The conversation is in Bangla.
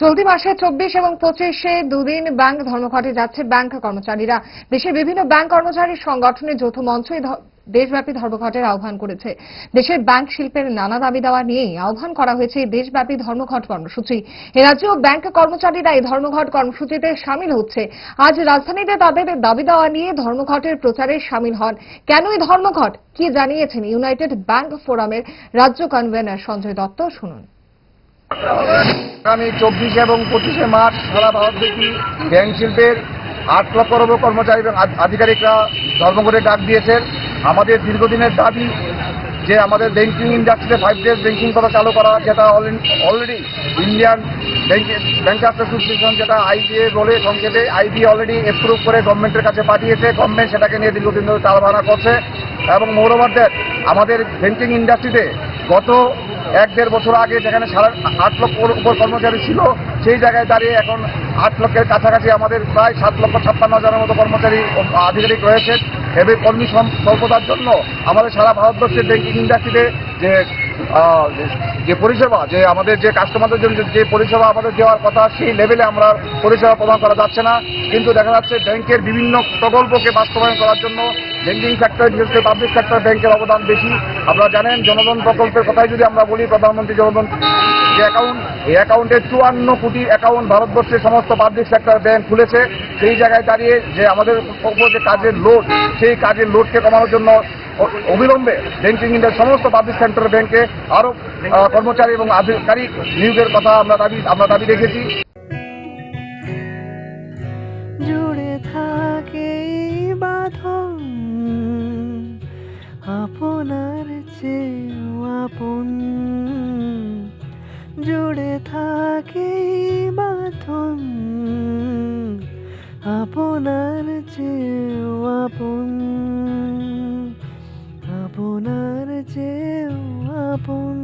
চলতি মাসে 24 এবং 25-এ দুদিন ব্যাংক ধর্মঘটে যাচ্ছে ব্যাংক কর্মচারীরা। দেশের বিভিন্ন ব্যাংক কর্মচারী সংগঠনের যৌথ মঞ্চ এই দেশব্যাপী ধর্মঘটের আহ্বান করেছে। দেশের ব্যাংক শিল্পের নানা দাবি দেওয়া নিয়ে আহ্বান করা হয়েছে এই দেশব্যাপী ধর্মঘট কর্মসূচি। এ রাজ্যেও ব্যাংক কর্মচারীরা এই ধর্মঘট কর্মসূচিতে সামিল হচ্ছে। আজ রাজধানীতে তাদের দাবি দেওয়া নিয়ে ধর্মঘটের প্রচারে সামিল হন। কেন এই ধর্মঘট, কি জানিয়েছেন ইউনাইটেড ব্যাংক ফোরামের রাজ্য কনভেনর সঞ্জয় দত্ত, শুনুন। আগামী 24 এবং 25শে মার্চ সারা ভারতব্যাপী ব্যাংক শিল্পের 8 লক্ষ কর্মচারী এবং আধিকারিকরা ধর্মঘটের ডাক দিয়েছেন। আমাদের দীর্ঘদিনের দাবি যে আমাদের ব্যাংকিং ইন্ডাস্ট্রিতে 5 ডেজ ব্যাংকিং করা চালু করা, যেটা অলরেডি ইন্ডিয়ান ব্যাংকার্স অ্যাসোসিয়েশন, যেটা আইবিএ বলে সংক্ষেপে, আইবিএ অলরেডি অ্যাপ্রুভ করে গভর্নমেন্টের কাছে পাঠিয়েছে। গভর্নমেন্ট সেটাকে নিয়ে দীর্ঘদিন ধরে টালবাহানা করছে এবং মৌলবাদদের আমাদের ব্যাংকিং ইন্ডাস্ট্রিতে গত 1-1.5 বছর আগে যেখানে 8 লক্ষর উপর কর্মচারী ছিল, সেই জায়গায় দাঁড়িয়ে এখন 8 লক্ষের কাছাকাছি আমাদের প্রায় 7,56,000 মতো কর্মচারী আধিকারিক রয়েছে। এবং কর্মী স্বল্পতার জন্য আমাদের সারা ভারতবর্ষের ব্যাংকিং ইন্ডাস্ট্রিতে যে পরিষেবা, যে আমাদের যে কাস্টমারদের জন্য যে পরিষেবা আমাদের দেওয়ার কথা, সেই লেভেলে আমরা পরিষেবা প্রদান করা যাচ্ছে না। কিন্তু দেখা যাচ্ছে ব্যাংকের বিভিন্ন প্রকল্পকে বাস্তবায়ন করার জন্য ব্যাংকিং সেক্টর, বিশেষ করে পাবলিক সেক্টর ব্যাংকের অবদান বেশি। আপনারা জানেন, জনধন প্রকল্পের কথাই যদি আমরা বলি, প্রধানমন্ত্রী জনধন যে অ্যাকাউন্ট, এই অ্যাকাউন্টে 54 কোটি অ্যাকাউন্ট ভারতবর্ষের সমস্ত পাবলিক সেক্টর ব্যাংক খুলেছে। সেই জায়গায় দাঁড়িয়ে যে আমাদের উপর যে কাজের লোড, সেই কাজের লোডকে কমানোর জন্য অবিলম্বে ব্যাংকিং ইন্ডাস্ট্রি সমস্ত পাবলিক সেক্টর ব্যাংকে আরো কর্মচারী এবং আধিকারিক নিয়োগের কথা আমরা দাবি রেখেছি। জুড়ে থাকে বাঁধন আপনার চেয়েও আপন, জুড়ে থাকে বাঁধন আপনার চেয়েও আপন, আপনার চেয়েও আপন।